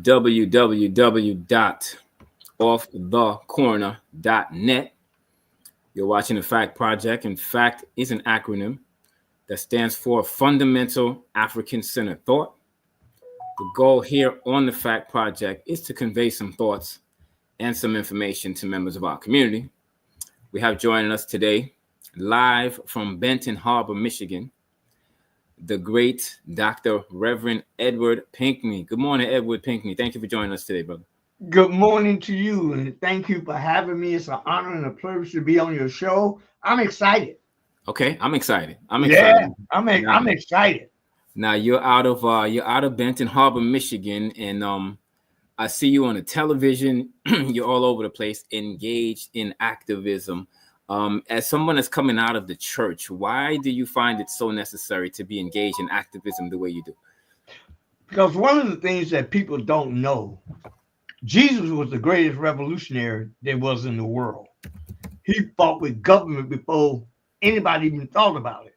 www.offthecorner.net. You're watching the F.A.C.T Project, and F.A.C.T is an acronym that stands for Fundamental African-Centered Thought. The goal here on the F.A.C.T Project is to convey some thoughts and some information to members of our community. We have joining us today, live from Benton Harbor, Michigan, the great Dr. Reverend Edward Pinkney. Good morning, Edward Pinkney. Thank you for joining us today, brother. Good morning to you, and thank you for having me. It's an honor and a privilege to be on your show. I'm excited. Okay, I'm excited. I'm excited. I'm excited. Now you're out of Benton Harbor, Michigan, and I see you on the television. You're all over the place, engaged in activism. As someone that's coming out of the church, why do you find it so necessary to be engaged in activism the way you do? Because one of the things that people don't know, Jesus was the greatest revolutionary there was in the world. He fought with government before anybody even thought about it.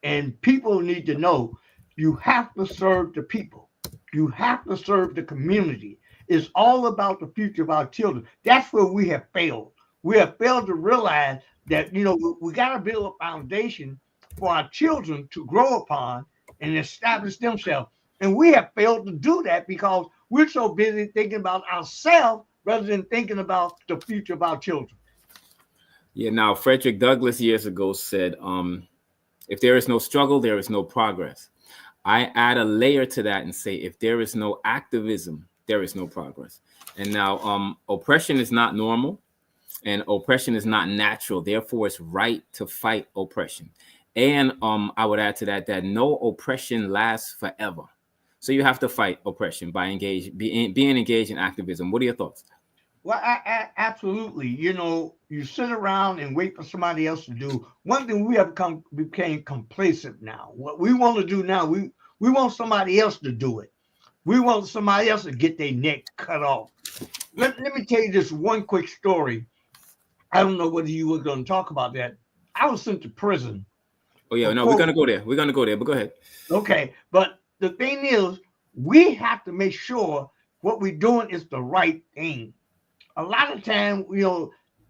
And people need to know you have to serve the people. You have to serve the community. It's all about the future of our children. That's where we have failed. We have failed to realize that, we got to build a foundation for our children to grow upon and establish themselves. And we have failed to do that because we're so busy thinking about ourselves rather than thinking about the future of our children. Yeah, now, Frederick Douglass years ago said, if there is no struggle, there is no progress. I add a layer to that and say, if there is no activism, there is no progress. And now, oppression is not normal. And oppression is not natural. Therefore, it's right to fight oppression. And I would add to that no oppression lasts forever. So you have to fight oppression by being engaged in activism. What are your thoughts? Well, I absolutely. You sit around and wait for somebody else to do. One thing we have became complacent now. What we want to do now, we want somebody else to do it. We want somebody else to get their neck cut off. Let me tell you this one quick story. I don't know whether you were going to talk about that. I was sent to prison. Oh, yeah. No, we're going to go there. We're going to go there, but go ahead. Okay. But the thing is, we have to make sure what we're doing is the right thing. A lot of time,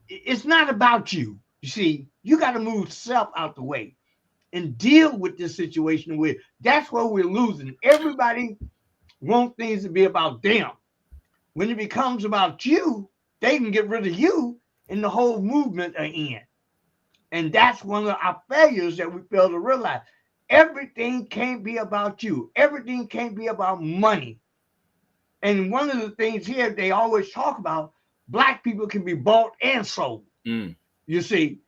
it's not about you. You see, you got to move self out the way and deal with this situation. That's where we're losing. Everybody wants things to be about them. When it becomes about you, they can get rid of you. And the whole movement are in. And that's one of our failures that we fail to realize. Everything can't be about you. Everything can't be about money. And one of the things here, they always talk about, Black people can be bought and sold. You see,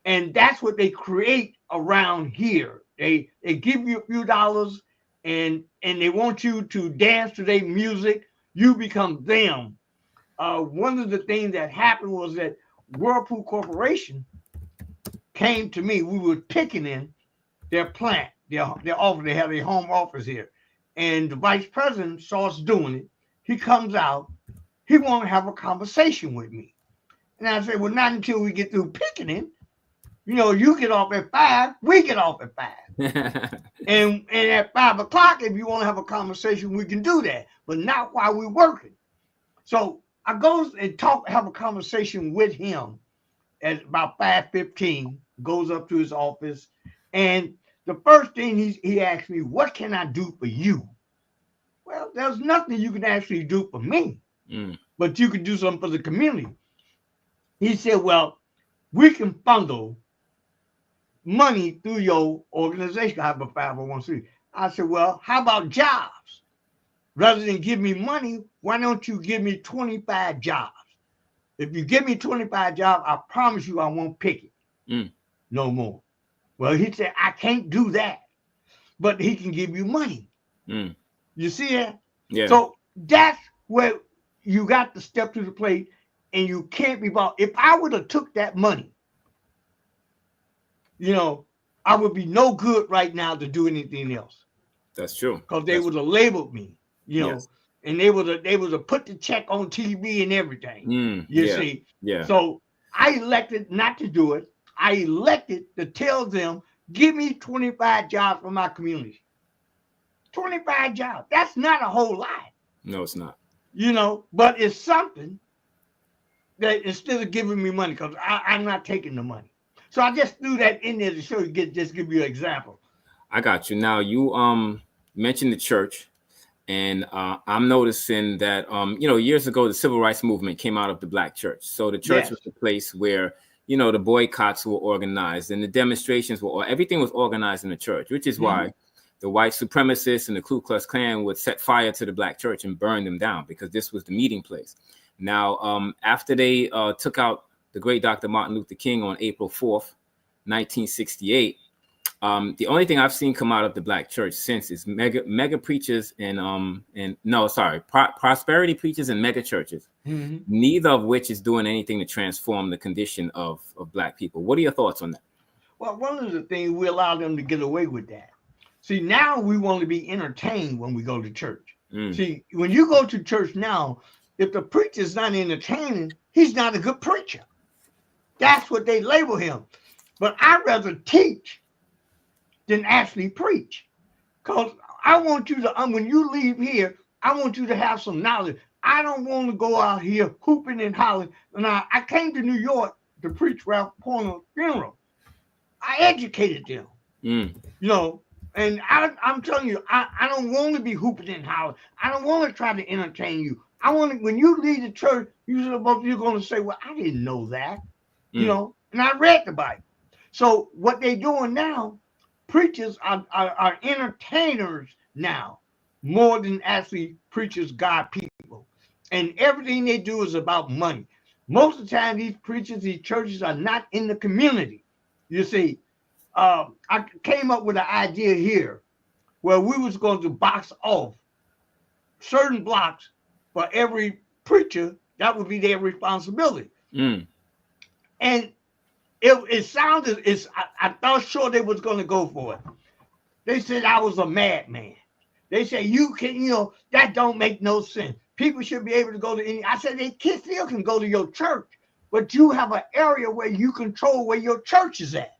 and that's what they create around here. They give you a few dollars and they want you to dance to their music. You become them. One of the things that happened was that Whirlpool Corporation came to me. We were picking in their plant, their office. They have a home office here. And the vice president saw us doing it. He comes out. He wanted to have a conversation with me. And I said, well, not until we get through picking in. You get off at 5, we get off at 5. and at 5 o'clock, if you want to have a conversation, we can do that. But not while we're working. So I goes and have a conversation with him at about 5:15, goes up to his office. And the first thing he asked me, what can I do for you? Well, there's nothing you can actually do for me, but you can do something for the community. He said, well, we can funnel money through your organization. I have a 501c. I said, well, how about jobs? Rather than give me money, why don't you give me 25 jobs? If you give me 25 jobs, I promise you I won't pick it. No more. Well, he said, I can't do that. But he can give you money. You see that? Yeah. So that's where you got to step to the plate and you can't be bought. If I would have took that money, I would be no good right now to do anything else. That's true. Because they would have labeled me. Yes. And they would have put the check on TV and everything. You see? Yeah. So I elected not to do it. I elected to tell them, give me 25 jobs for my community. 25 jobs. That's not a whole lot. No, it's not. but it's something that instead of giving me money, because I'm not taking the money. So I just threw that in there to show you, just give you an example. I got you. Now you mentioned the church, and I'm noticing that years ago the civil rights movement came out of the black church. So the church was the place where the boycotts were organized and the demonstrations everything was organized in the church, which is why the white supremacists and the Ku Klux Klan would set fire to the black church and burn them down, because this was the meeting place. Now, after they took out the great Dr. Martin Luther King on April 4th, 1968, the only thing I've seen come out of the black church since is mega preachers prosperity preachers and mega churches, neither of which is doing anything to transform the condition of black people. What are your thoughts on that? Well, one of the things, we allow them to get away with that. See, now we want to be entertained when we go to church. See, when you go to church now, if the preacher's not entertaining, he's not a good preacher. That's what they label him. But I'd rather teach than actually preach. Because I want you to, when you leave here, I want you to have some knowledge. I don't want to go out here hooping and hollering. Now, I came to New York to preach Ralph Porter's funeral. I educated them, and I'm telling you, I don't want to be hooping and hollering. I don't want to try to entertain you. I want to, when you leave the church, you're going to say, well, I didn't know that, and I read the Bible. So what they're doing now, preachers are entertainers now, more than actually preachers, God people. And everything they do is about money. Most of the time, these preachers, these churches are not in the community. You see, I came up with an idea here where we was going to box off certain blocks for every preacher. That would be their responsibility. And it sounded, I thought sure they was going to go for it. They said I was a madman. They said, you can, that don't make no sense. People should be able to go to any. I said, they kids still can go to your church, but you have an area where you control where your church is at.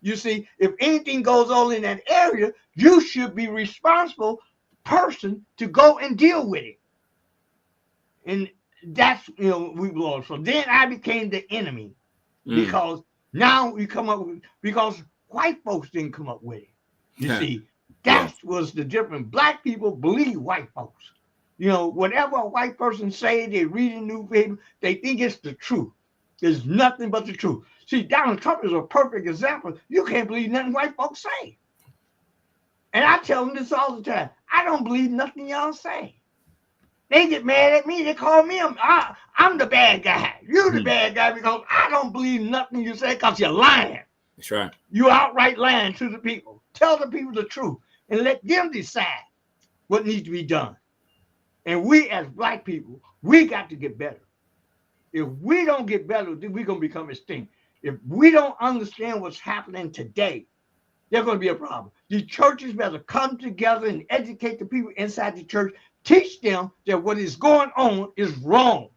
You see, if anything goes on in that area, you should be responsible person to go and deal with it. And that's, we lost. So then I became the enemy because now we come up with, because white folks didn't come up with it. You see, that was the difference. Black people believe white folks. Whatever a white person say, they read a newspaper, they think it's the truth. There's nothing but the truth. See, Donald Trump is a perfect example. You can't believe nothing white folks say. And I tell them this all the time. I don't believe nothing y'all say. They get mad at me. They call me, I'm the bad guy. You're the bad guy because I don't believe nothing you say because you're lying. That's right. You're outright lying to the people. Tell the people the truth and let them decide what needs to be done. And we as black people, we got to get better. If we don't get better, then we're going to become extinct. If we don't understand what's happening today, there's going to be a problem. The churches better come together and educate the people inside the church. Teach them that what is going on is wrong.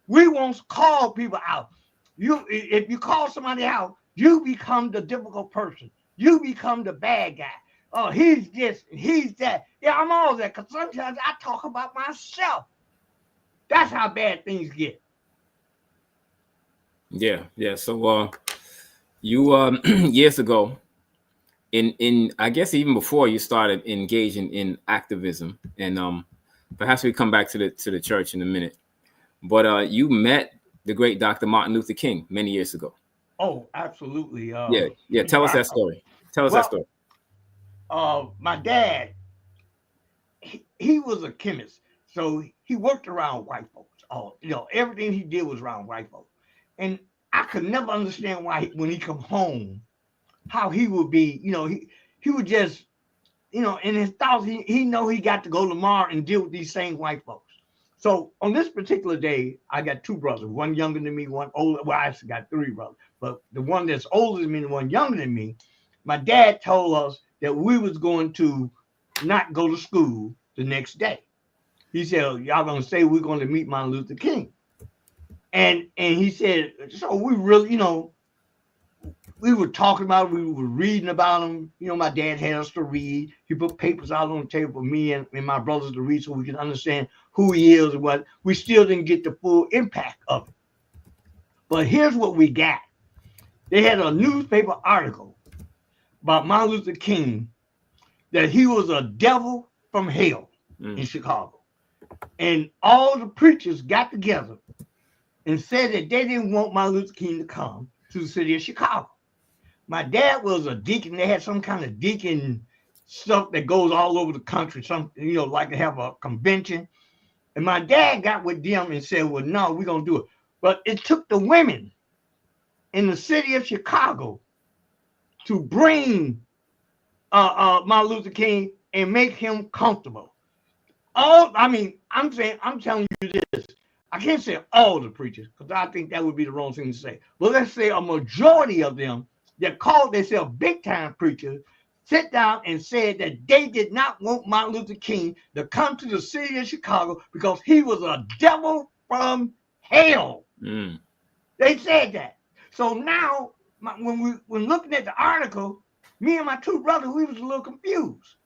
We won't call people out. If you call somebody out, you become the difficult person. You become the bad guy. Oh, he's this and he's that. Yeah, I'm all that because sometimes I talk about myself. That's how bad things get. Yeah. So you years ago, in I guess even before you started engaging in activism, and perhaps we come back to the church in a minute, but you met the great Dr. Martin Luther King many years ago. Oh, absolutely. Tell us that story. That story. My dad, he was a chemist, so he worked around white folks. Everything he did was around white folks, and I could never understand why when he come home, how he would be. He would just, in his thoughts, he know he got to go tomorrow and deal with these same white folks. So on this particular day, I got two brothers, one younger than me, one older. Well, I actually got three brothers, but the one that's older than me, the one younger than me, my dad told us that we was going to not go to school the next day. He said, y'all gonna say we're going to meet Martin Luther King. And he said, so we really, we were talking about it, we were reading about them. You know, my dad had us to read. He put papers out on the table for me and my brothers to read so we could understand who he is and what. We still didn't get the full impact of it. But here's what we got. They had a newspaper article about Martin Luther King that he was a devil from hell in Chicago. And all the preachers got together and said that they didn't want Martin Luther King to come to the city of Chicago. My dad was a deacon. They had some kind of deacon stuff that goes all over the country. Some, you know, like to have a convention. And my dad got with them and said, well, no, we're going to do it. But it took the women in the city of Chicago to bring Martin Luther King and make him comfortable. I'm telling you this. I can't say all the preachers because I think that would be the wrong thing to say. But let's say a majority of them that called themselves big time preachers sit down and said that they did not want Martin Luther King to come to the city of Chicago because he was a devil from hell. They said that. So now, when looking at the article, me and my two brothers, we was a little confused.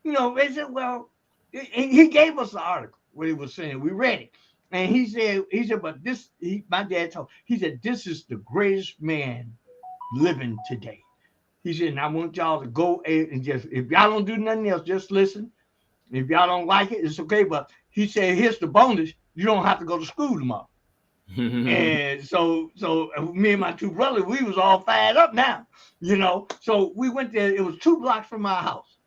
You know, they said, well, he gave us the article, what he was saying. We read it. And he said, but this, my dad told, he said, this is the greatest man living today. He said, and I want y'all to go and just, if y'all don't do nothing else, just listen. If y'all don't like it, it's okay. But he said, here's the bonus. You don't have to go to school tomorrow. And so me and my two brothers, we was all fired up now, you know. So we went there. It was 2 blocks from my house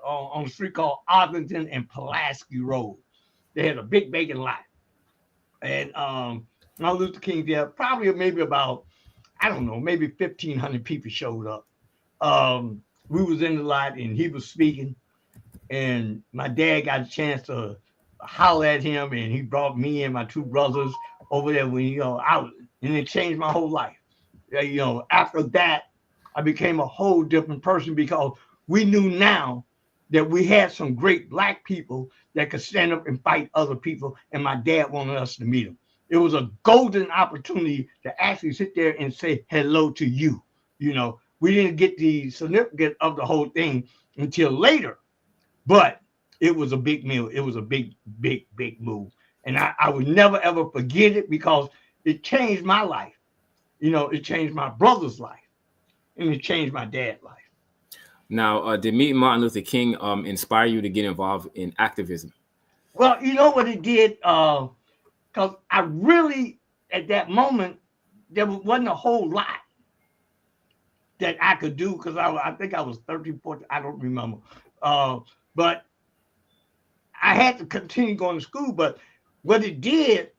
on a street called Arlington and Pulaski Road. They had a big vacant lot. And Martin Luther King there, probably maybe about, I don't know, maybe 1,500 people showed up. We was in the lot and he was speaking. And my dad got a chance to holler at him, and he brought me and my two brothers over there when, you know, out, and it changed my whole life. You know, after that, I became a whole different person because we knew now that we had some great black people that could stand up and fight other people, and my dad wanted us to meet them. It was a golden opportunity to actually sit there and say hello to you. You know, we didn't get the significance of the whole thing until later, but it was a big meal. It was a big, big, big move. And I would never, ever forget it because it changed my life. You know, it changed my brother's life, and it changed my dad's life. Now, did meeting Martin Luther King inspire you to get involved in activism? Well, you know what it did? Because I really, at that moment, there wasn't a whole lot that I could do because I think I was 13, 14, I don't remember. But I had to continue going to school. But what it did,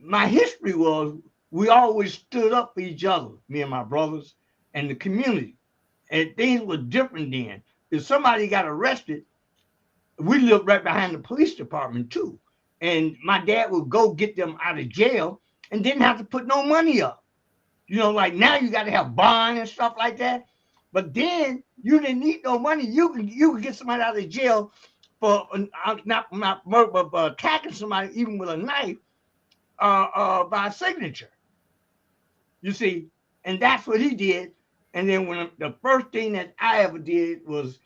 my history was we always stood up for each other, me and my brothers and the community. And things were different then. If somebody got arrested, we lived right behind the police department too. And my dad would go get them out of jail and didn't have to put no money up. You know, like now you got to have bond and stuff like that. But then you didn't need no money. You could get somebody out of jail for not murder, but attacking somebody even with a knife by signature. You see, and that's what he did. And then when the first thing that I ever did was,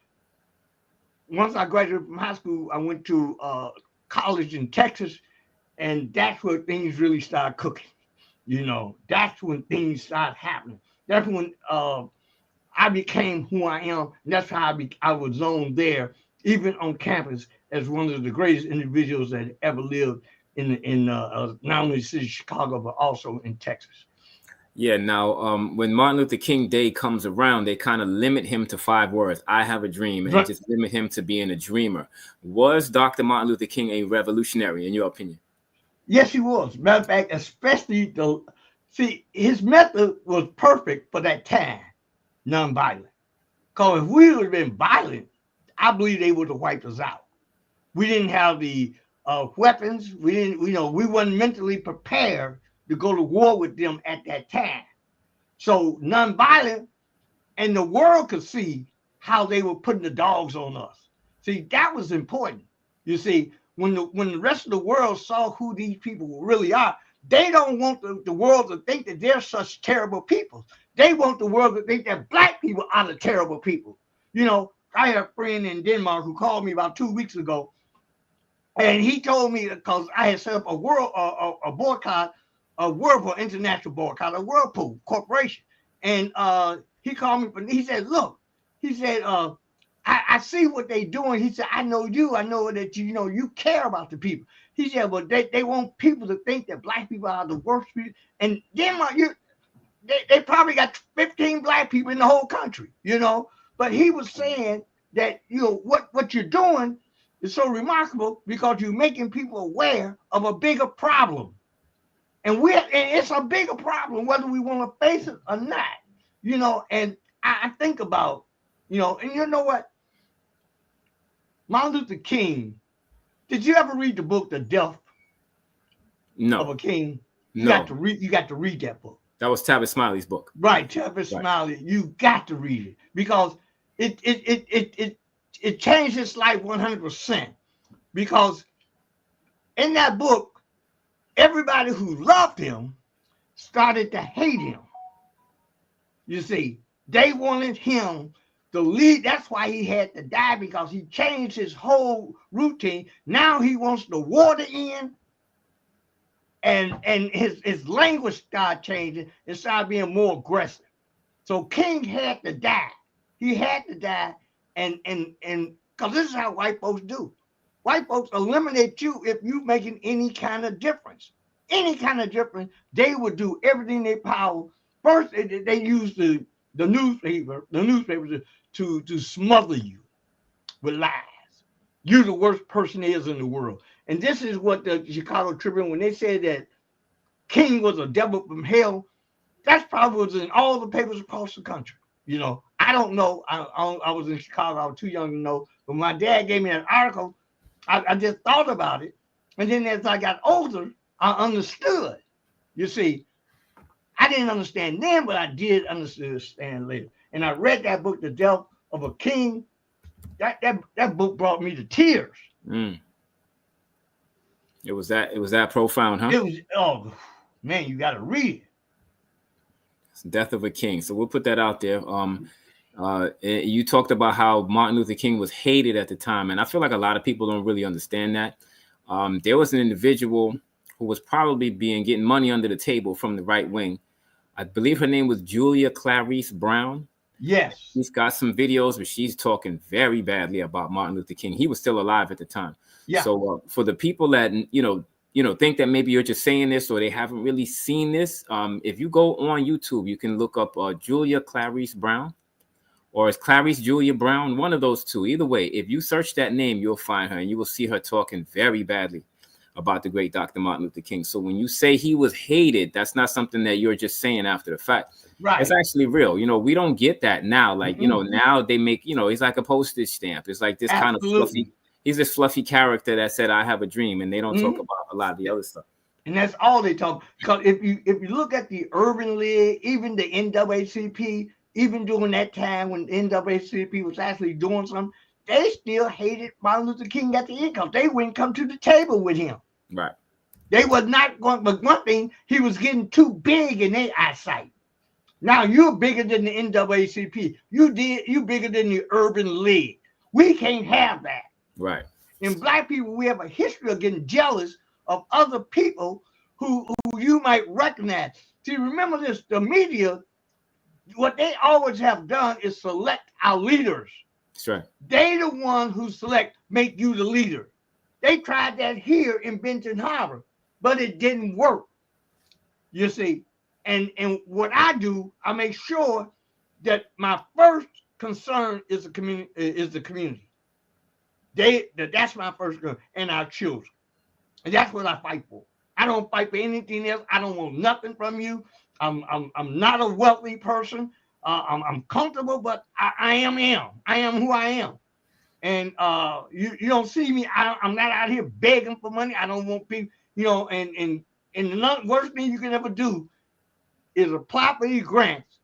once I graduated from high school, I went to college in Texas, and that's where things really started cooking. You know, that's when things started happening. That's when I became who I am. And that's how I was known there, even on campus, as one of the greatest individuals that ever lived in not only the city of Chicago, but also in Texas. Yeah. Now, when Martin Luther King Day comes around, they kind of limit him to 5 words. I have a dream, and just limit him to being a dreamer. Was Dr. Martin Luther King a revolutionary, in your opinion? Yes, he was. Matter of fact, especially his method was perfect for that time, nonviolent. Because if we would have been violent, I believe they would have wiped us out. We didn't have the weapons. We wasn't mentally prepared to go to war with them at that time. So nonviolent, and the world could see how they were putting the dogs on us. See, that was important. You see, when the rest of the world saw who these people really are, They don't want the world to think that they're such terrible people. They want the world to think that black people are the terrible people. You know, I had a friend in Denmark who called me about 2 weeks ago, and he told me, because I had set up a boycott, a Whirlpool international boycott, a Whirlpool corporation, and he called me, but he said, "Look," he said, I see what they doing." He said, "I know you. I know that you care about the people." He said, "But they want people to think that black people are the worst people." And Denmark, they probably got 15 black people in the whole country, But he was saying that what you're doing is so remarkable because you're making people aware of a bigger problem, and it's a bigger problem whether we want to face it or not, And I think about, and you know what, Martin Luther King. Did you ever read the book The Death of a King? You got to read that book. That was Tavis Smiley's book. Right, Tavis Smiley. You got to read it because it changed his life 100%. Because in that book, everybody who loved him started to hate him. You see, they wanted him to lead. That's why he had to die, because he changed his whole routine. Now he wants the water in, and his language started changing and started being more aggressive. So King had to die. He had to die, and because this is how white folks do. White folks eliminate you if you're making any kind of difference. Any kind of difference, they would do everything in their power. First, they use the newspapers to smother you with lies. You're the worst person there is in the world. And this is what the Chicago Tribune, when they said that King was a devil from hell, that's probably was in all the papers across the country. I don't know. I was in Chicago. I was too young to know. But my dad gave me an article. I just thought about it. And then as I got older, I understood. You see, I didn't understand then, but I did understand later. And I read that book, The Death of a King. That book brought me to tears. It was that profound, huh? It was, oh man, you got to read it. It's Death of a King. So we'll put that out there. You talked about how Martin Luther King was hated at the time, and I feel like a lot of people don't really understand that. There was an individual who was probably getting money under the table from the right wing. I believe her name was Julia Clarice Brown. Yes. She's got some videos where she's talking very badly about Martin Luther King. He was still alive at the time. Yeah. So for the people that, think that maybe you're just saying this or they haven't really seen this, if you go on YouTube, you can look up Julia Clarice Brown, or it's Clarice Julia Brown, one of those two. Either way, if you search that name, you'll find her and you will see her talking very badly about the great Dr. Martin Luther King. So when you say he was hated, that's not something that you're just saying after the fact. Right. It's actually real. We don't get that now. Like, now they make, he's like a postage stamp. It's like this kind of fluffy. He's this fluffy character that said, I have a dream. And they don't talk about a lot of the other stuff. And that's all they talk. Because if you look at the Urban League, even the NAACP, even during that time when the NAACP was actually doing something, they still hated Martin Luther King at the end because they wouldn't come to the table with him. Right. They was not going, but one thing, he was getting too big in their eyesight. Now you're bigger than the NAACP. You bigger than the Urban League. We can't have that. Right. And black people, we have a history of getting jealous of other people who you might recognize. See, remember this, the media, what they always have done is select our leaders. That's right. They the one who make you the leader. They tried that here in Benton Harbor, but it didn't work. You see, and what I do, I make sure that my first concern is the community. That's my first concern, and our children. And that's what I fight for. I don't fight for anything else. I don't want nothing from you. I'm not a wealthy person. I'm comfortable, but I am who I am. And you don't see me. I'm not out here begging for money. I don't want people, and the worst thing you can ever do is apply for these grants,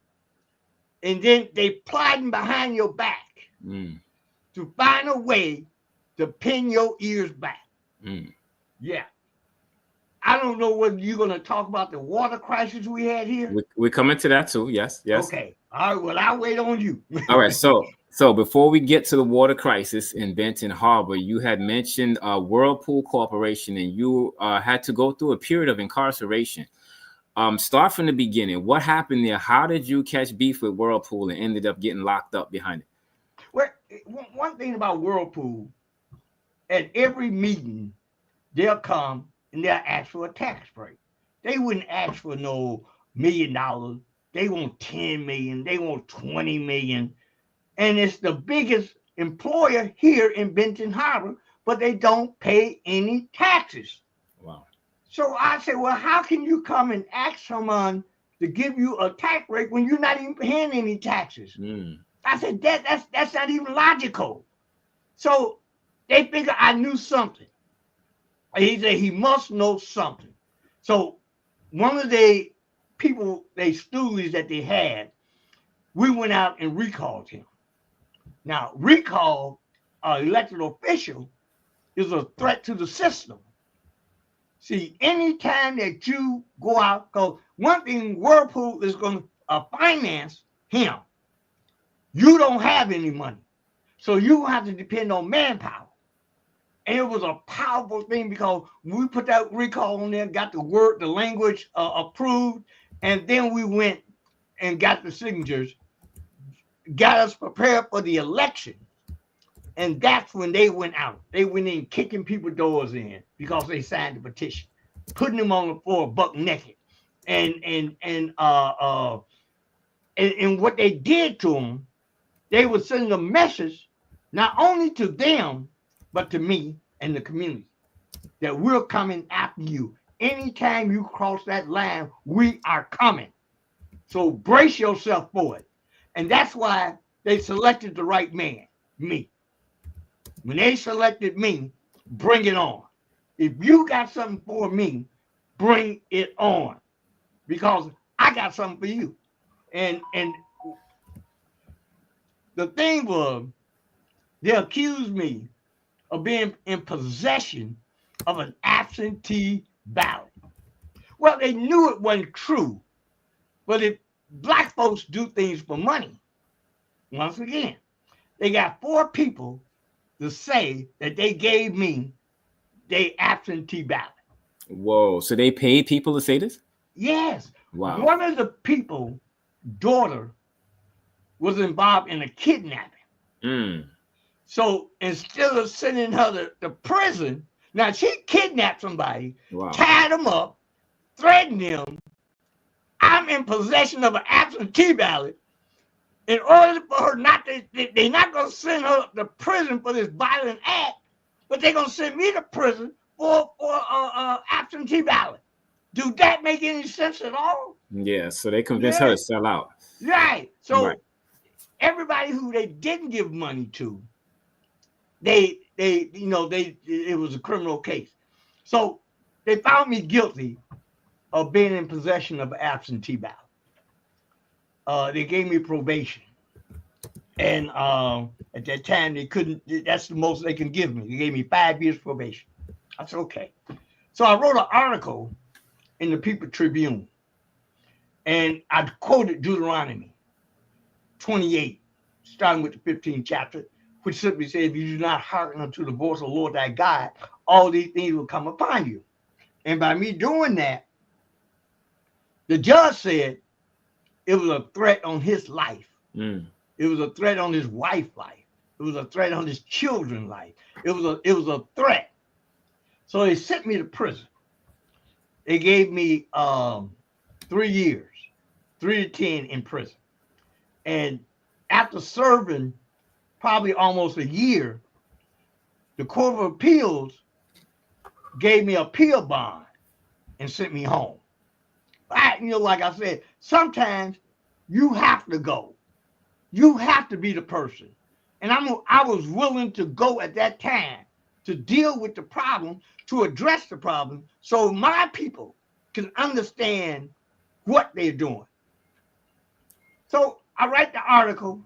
and then they plotting behind your back to find a way to pin your ears back. Yeah. I don't know whether you're going to talk about the water crisis we had here. We come into that too. Yes, yes. Okay. All right. Well, I'll wait on you. All right. So before we get to the water crisis in Benton Harbor, you had mentioned Whirlpool Corporation, and you had to go through a period of incarceration. Start from the beginning. What happened there? How did you catch beef with Whirlpool and ended up getting locked up behind it? Well, one thing about Whirlpool, at every meeting, they'll come and they'll ask for a tax break. They wouldn't ask for no $1 million. They want 10 million. They want 20 million. And it's the biggest employer here in Benton Harbor, but they don't pay any taxes. Wow. So I said, well, how can you come and ask someone to give you a tax break when you're not even paying any taxes? I said, that's not even logical. So they figured I knew something. He said he must know something. So one of the people, they stoolies that they had, we went out and recalled him. Now, recall an elected official is a threat to the system. See, anytime that you go out, because one thing Whirlpool is going to finance him, you don't have any money. So you have to depend on manpower. And it was a powerful thing because we put that recall on there, got the language approved, and then we went and got the signatures, got us prepared for the election. And that's when they went out. They went in kicking people's doors in because they signed the petition, putting them on the floor buck naked. And what they did to them, they were sending a message not only to them, but to me and the community that we're coming after you. Anytime you cross that line, we are coming. So brace yourself for it. And that's why they selected the right man, me. When they selected me, bring it on. If you got something for me, bring it on. Because I got something for you. And the thing was, they accused me of being in possession of an absentee ballot. Well, they knew it wasn't true. But if black folks do things for money, once again, they got 4 people to say that they gave me their absentee ballot. Whoa. So they paid people to say this? Yes. Wow. One of the people's daughter was involved in a kidnapping. So instead of sending her to prison, now she kidnapped somebody, tied them up, threatened them. I'm in possession of an absentee ballot. In order for her not to, they're not going to send her to prison for this violent act, but they're going to send me to prison for absentee ballot. Do that make any sense at all? Yeah, so they convinced her to sell out. Right. So everybody who they didn't give money to, it was a criminal case. So they found me guilty of being in possession of an absentee ballot. They gave me probation. And at that time, they couldn't, that's the most they can give me. They gave me 5 years probation. I said, okay. So I wrote an article in the People Tribune. And I quoted Deuteronomy 28, starting with the 15th chapter, which simply says, if you do not hearken unto the voice of the Lord thy God, all these things will come upon you. And by me doing that, the judge said it was a threat on his life. It was a threat on his wife's life. It was a threat on his children's life. It was a threat. So they sent me to prison. They gave me 3 years, 3 to 10 in prison. And after serving probably almost a year, the Court of Appeals gave me appeal bond and sent me home. Like I said, sometimes you have to go. You have to be the person. And I was willing to go at that time to deal with the problem, to address the problem, so my people can understand what they're doing. So I write the article,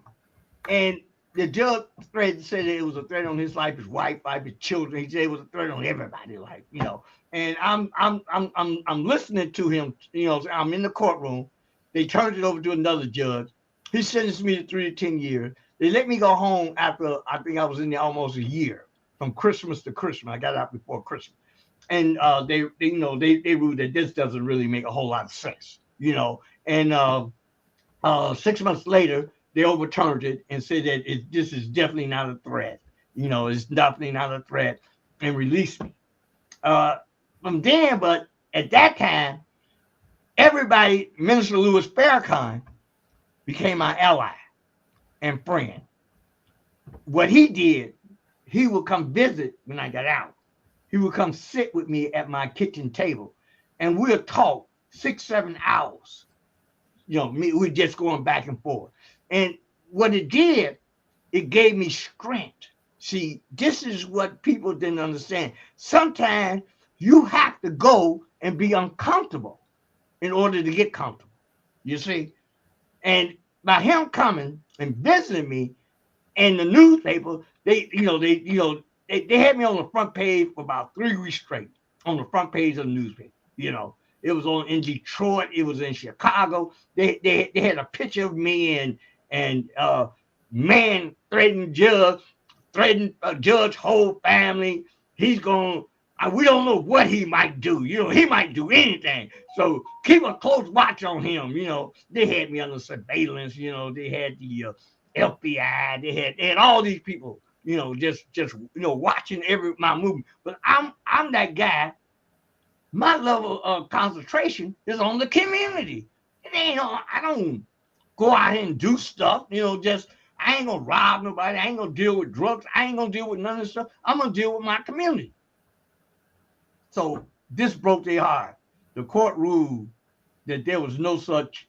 and the judge threat said that it was a threat on his life, his wife, his children. He said it was a threat on everybody, like, you know. And I'm listening to him. You know, I'm in the courtroom. They turned it over to another judge. He sentenced me to 3 to 10 years. They let me go home after I think I was in there almost a year, from Christmas to Christmas. I got out before Christmas, and they you know they ruled that this doesn't really make a whole lot of sense, you know. And 6 months later, they overturned it and said that this is definitely not a threat. You know, it's definitely not a threat, and released me. Uh, from then, but at that time, everybody, Minister Louis Farrakhan, became my ally and friend. What he did, he would come visit when I got out. He would come sit with me at my kitchen table, and we'll talk 6, 7 hours. You know, we just going back and forth. And what it did, it gave me strength. See, this is what people didn't understand. Sometimes you have to go and be uncomfortable in order to get comfortable. You see? And by him coming and visiting me and the newspaper, they had me on the front page for about 3 weeks straight, on the front page of the newspaper. You know, it was in Detroit, it was in Chicago. They had a picture of me and man threatened judge whole family. He's going. We don't know what he might do. You know, he might do anything. So keep a close watch on him. You know, they had me under surveillance. You know, they had the FBI. They had all these people. You know, just watching my movement. But I'm that guy. My level of concentration is on the community. It ain't I don't go out here and do stuff. You know, just I ain't gonna rob nobody. I ain't gonna deal with drugs. I ain't gonna deal with none of this stuff. I'm gonna deal with my community. So this broke their heart. The court ruled that there was no such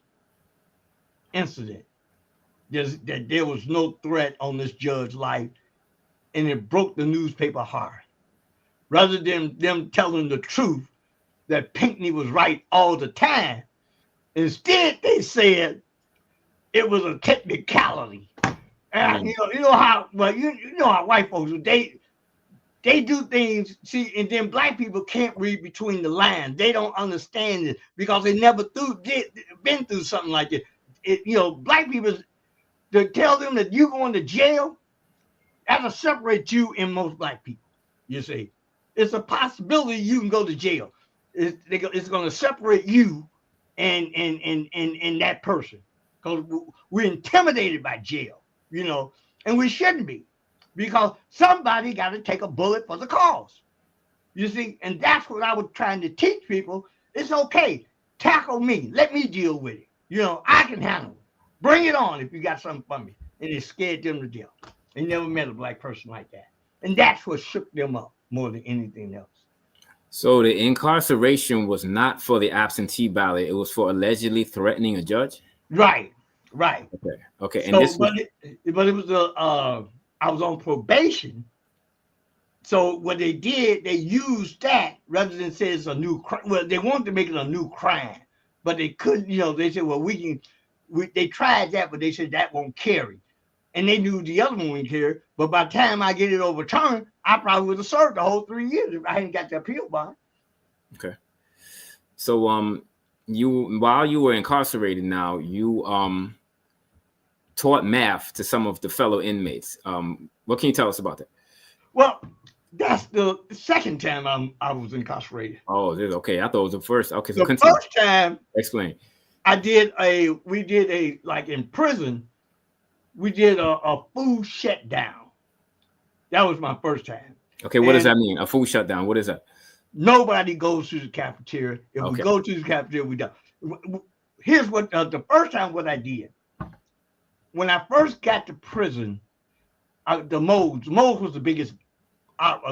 incident. That there was no threat on this judge's life, and it broke the newspaper heart. Rather than them telling the truth that Pinkney was right all the time, instead they said it was a technicality. And you know how white folks they do things. See, and then black people can't read between the lines. They don't understand it because they never been through something like this. Black people, to tell them that you're going to jail, that'll separate you and most black people. You see, it's a possibility you can go to jail. It's going to separate you and that person, because we're intimidated by jail, and we shouldn't be, because somebody got to take a bullet for the cause. You see, and that's what I was trying to teach people. It's okay. Tackle me. Let me deal with it. I can handle it. Bring it on if you got something for me. And it scared them to death. They never met a black person like that. And that's what shook them up more than anything else. So the incarceration was not for the absentee ballot. It was for allegedly threatening a judge? Right. Okay. And so, but it was I was on probation. So what they did, they used that rather than say it's a new crime. Well, they wanted to make it a new crime, but they couldn't. They said, well, they tried that, but they said that won't carry. And they knew the other one wouldn't carry. But by the time I get it overturned, I probably would have served the whole 3 years if I hadn't got the appeal bond. Okay. So while you were incarcerated now, you taught math to some of the fellow inmates. What can you tell us about that? Well, that's the second time I was incarcerated. Oh, okay. I thought it was the first. Okay, so the continue. First time, explain. We did like in prison, we did a food shutdown. That was my first time. Okay, what does that mean? A food shutdown? What is that? Nobody goes to the cafeteria. If we go to the cafeteria, we don't. Here's what the first time what I did. When I first got to prison, the Moles was the biggest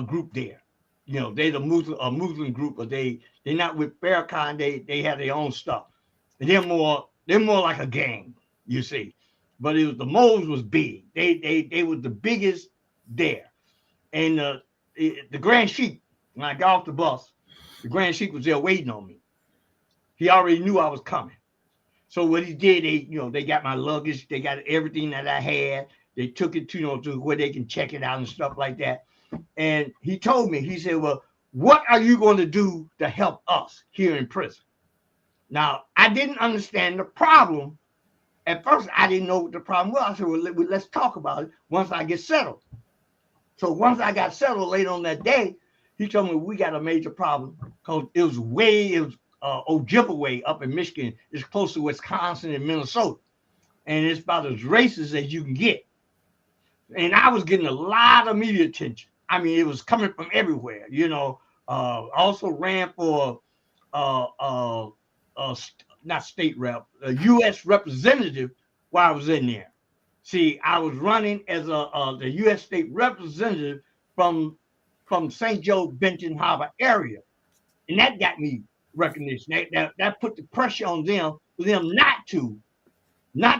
group there. They the Muslim group, but they're not with Farrakhan. They have their own stuff. And they're more like a gang, you see. But it was the Moles was big. They was the biggest there. And the Grand Sheik, when I got off the bus, the Grand Sheik was there waiting on me. He already knew I was coming. So what he did, they got my luggage, they got everything that I had, They took it to, to where they can check it out and stuff like that. And he told me, he said, well, what are you going to do to help us here in prison? Now, I didn't understand the problem. At first, I didn't know what the problem was. I said, well, let's talk about it once I get settled. So once I got settled later on that day, he told me we got a major problem because it was Ojibwe up in Michigan. It's close to Wisconsin and Minnesota. And it's about as racist as you can get. And I was getting a lot of media attention. I mean, it was coming from everywhere, Also ran for not state rep, a U.S. representative while I was in there. See, I was running as the U.S. state representative from St. Joe, Benton Harbor area, and that got me recognition. That put the pressure on them for them not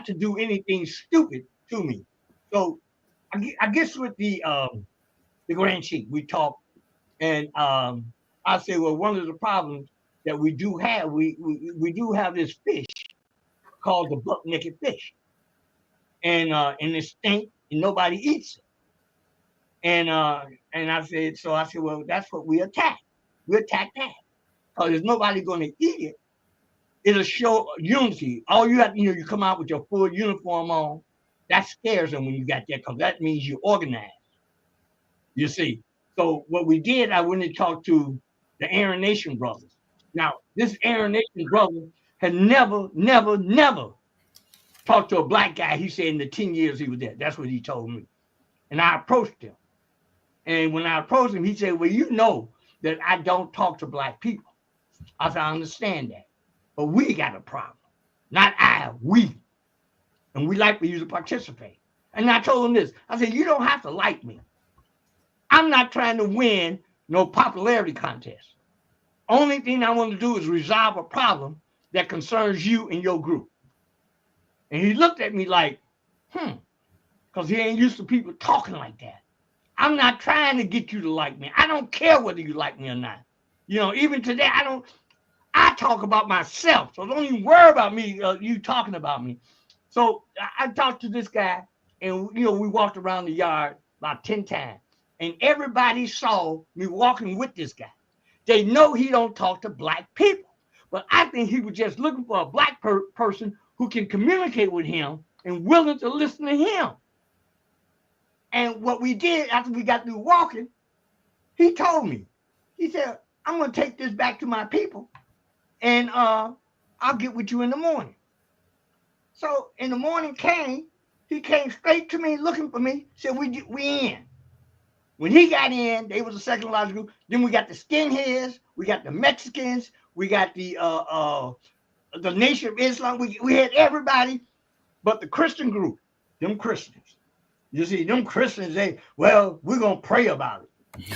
to do anything stupid to me. So I guess with the Grand Chief, we talked, and I said, well, one of the problems that we do have, we do have this fish called the buck naked fish, and it stink, and nobody eats it. And I said, well, that's what we attack. We attack that because there's nobody going to eat it. It'll show unity. All you have, you come out with your full uniform on. That scares them when you got that because that means you're organized. You see. So what we did, I went and talked to the Aryan Nation brothers. Now, this Aryan Nation brother had never talked to a black guy. He said in the 10 years he was there. That's what he told me. And I approached him. And when I approached him, he said, well, you know that I don't talk to black people. I said, I understand that. But we got a problem. Not I, we. And we like for you to participate. And I told him this. I said, you don't have to like me. I'm not trying to win no popularity contest. Only thing I want to do is resolve a problem that concerns you and your group. And he looked at me like, because he ain't used to people talking like that. I'm not trying to get you to like me. I don't care whether you like me or not. Even today, I talk about myself. So don't even worry about me, you talking about me. So I talked to this guy, and, we walked around the yard about 10 times. And everybody saw me walking with this guy. They know he don't talk to black people. But I think he was just looking for a black person who can communicate with him and willing to listen to him. And what we did after we got through walking, he told me, he said, I'm going to take this back to my people and I'll get with you in the morning. So in the morning he came straight to me looking for me, said, we in. When he got in, they was a second largest group. Then we got the skinheads, we got the Mexicans, we got the Nation of Islam. We had everybody but the Christian group, them Christians. You see, them Christians, we're going to pray about it.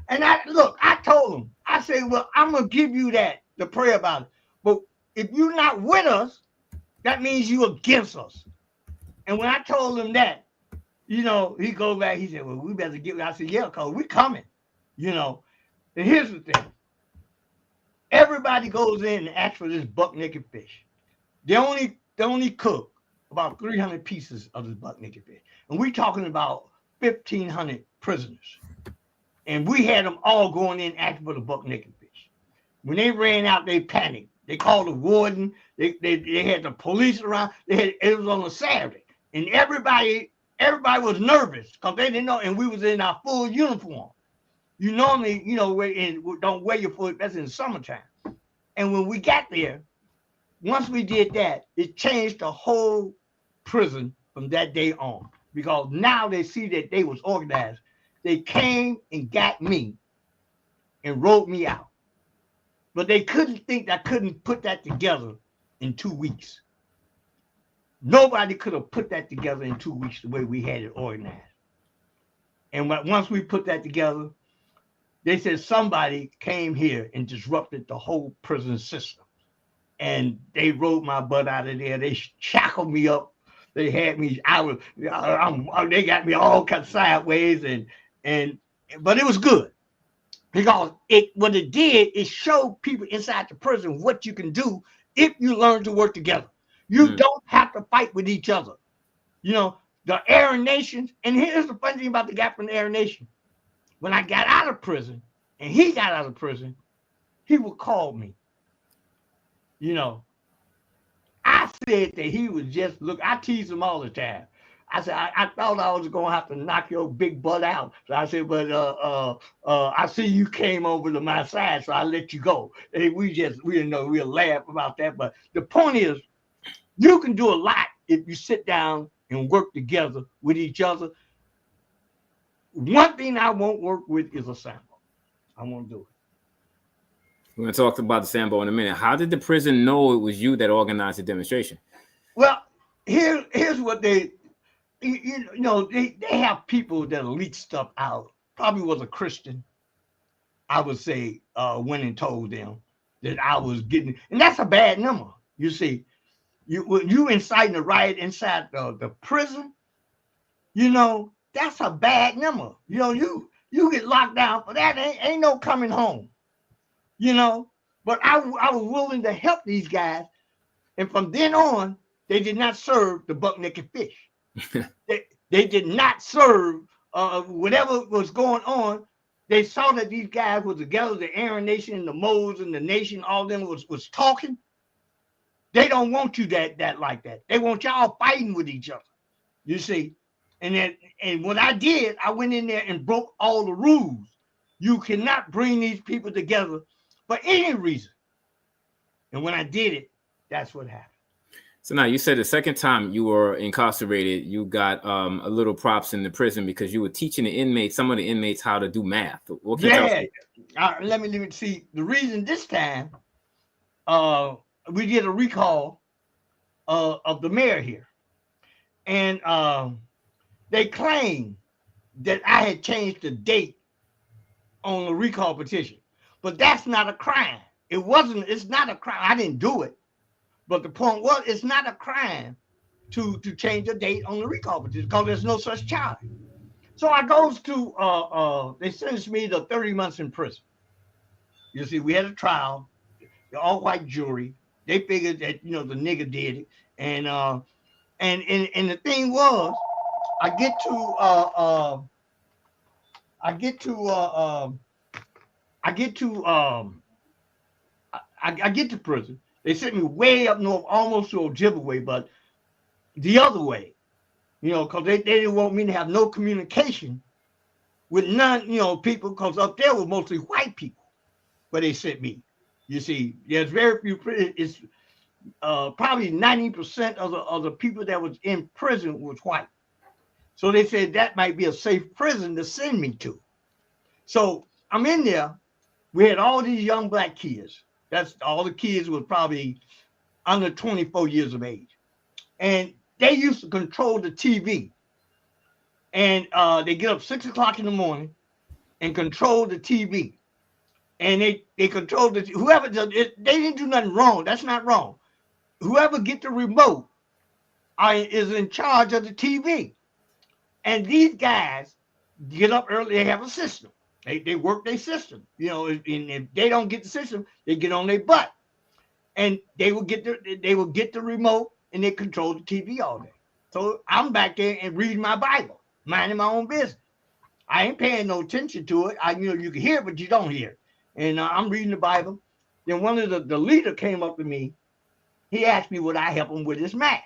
I told them, I said, well, I'm going to give you that to pray about it. But if you're not with us, that means you're against us. And when I told him that, he goes back, he said, well, we better get, I said, yeah, because we coming, And here's the thing. Everybody goes in and asks for this buck naked fish. They only cook about 300 pieces of this buck naked fish. And we're talking about 1,500 prisoners. And we had them all going in asking for the buck naked fish. When they ran out, they panicked. They called the warden. They had the police around. It was on a Saturday. And everybody was nervous because they didn't know, and we was in our full uniform. You normally, don't wear your full, that's in the summertime. And when we got there, once we did that, it changed the whole prison from that day on. Because now they see that they was organized. They came and got me and wrote me out. But they couldn't think I couldn't put that together in 2 weeks. Nobody could have put that together in 2 weeks the way we had it organized. And once we put that together, they said somebody came here and disrupted the whole prison system. And they rode my butt out of there. They shackled me up. They had me, they got me all cut sideways, but it was good. Because what it did is show people inside the prison what you can do if you learn to work together. You don't have to fight with each other. The Aryan nations, and here's the funny thing about the guy from the Aryan nation. When I got out of prison, and he got out of prison, he would call me. You know, I said that he was just look. I tease him all the time. I said I thought I was gonna have to knock your big butt out. So I said, but I see you came over to my side, so I let you go. And we didn't know we'll laugh about that. But the point is, you can do a lot if you sit down and work together with each other. One thing I won't work with is a sample. I won't do it. We're going to talk about the Sambo in a minute. How did the prison know it was you that organized the demonstration? Well, here's what they have people that leak stuff out. Probably was a Christian, I would say, went and told them that I was getting, and that's a bad number. You see, when you inciting a riot inside the prison, that's a bad number. You get locked down for that. Ain't no coming home. But I was willing to help these guys, and from then on, they did not serve the buck naked fish. They did not serve whatever was going on. They saw that these guys were together, the Aryan nation and the Moles and the nation, all of them was talking. They don't want you that like that. They want y'all fighting with each other. You see, and what I did, I went in there and broke all the rules. You cannot bring these people together for any reason. And when I did it, that's what happened. So now you said the second time you were incarcerated, you got a little props in the prison because you were teaching some of the inmates how to do math. What can you tell us? Let me see. The reason this time, we did a recall of the mayor here. And they claimed that I had changed the date on the recall petition. But that's not a crime. It's not a crime. I didn't do it. But the point was, it's not a crime to change the date on the recall petition because there's no such charge. So I goes to, they sentenced me to 30 months in prison. You see, we had a trial, the all-white jury. They figured that, the nigga did it. And the thing was, I get to prison. They sent me way up north, almost to Ojibwe, but the other way, because they didn't want me to have no communication with none, people, because up there were mostly white people where they sent me. You see, there's very few, it's probably 90% of the people that was in prison was white. So they said that might be a safe prison to send me to. So I'm in there. We had all these young black kids. That's all the kids were probably under 24 years of age. And they used to control the TV. And they get up 6 o'clock in the morning and control the TV. And they control whoever does it, they didn't do nothing wrong. That's not wrong. Whoever get the remote is in charge of the TV. And these guys get up early, they have a system. They work their system, and if they don't get the system, they get on their butt. And they will get the remote and they control the TV all day. So I'm back there and reading my Bible, minding my own business. I ain't paying no attention to it. You can hear it, but you don't hear it. And I'm reading the Bible. Then one of the leader came up to me. He asked me would I help him with his math.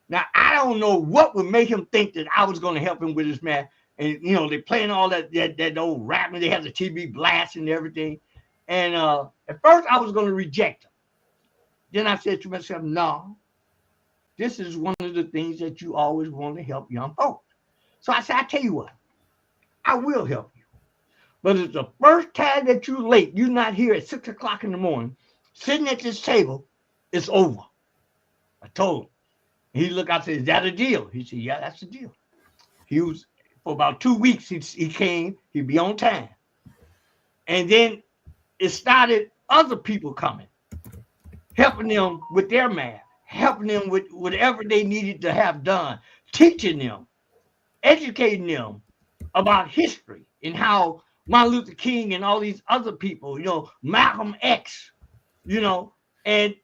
Now, I don't know what would make him think that I was going to help him with his math. And, they playing all that old rap, and they have the TV blast and everything. And at first, I was going to reject him. Then I said to myself, no, this is one of the things that you always want to help young folks. So I said, I tell you what, I will help you. But it's the first time that you're late, you're not here at 6 o'clock in the morning, sitting at this table, it's over. I told him. He looked, I said, is that a deal? He said, yeah, that's a deal. He was, for about 2 weeks, he came, he'd be on time. And then it started other people coming, helping them with their math, helping them with whatever they needed to have done, teaching them, educating them about history and how Martin Luther King and all these other people, Malcolm X, and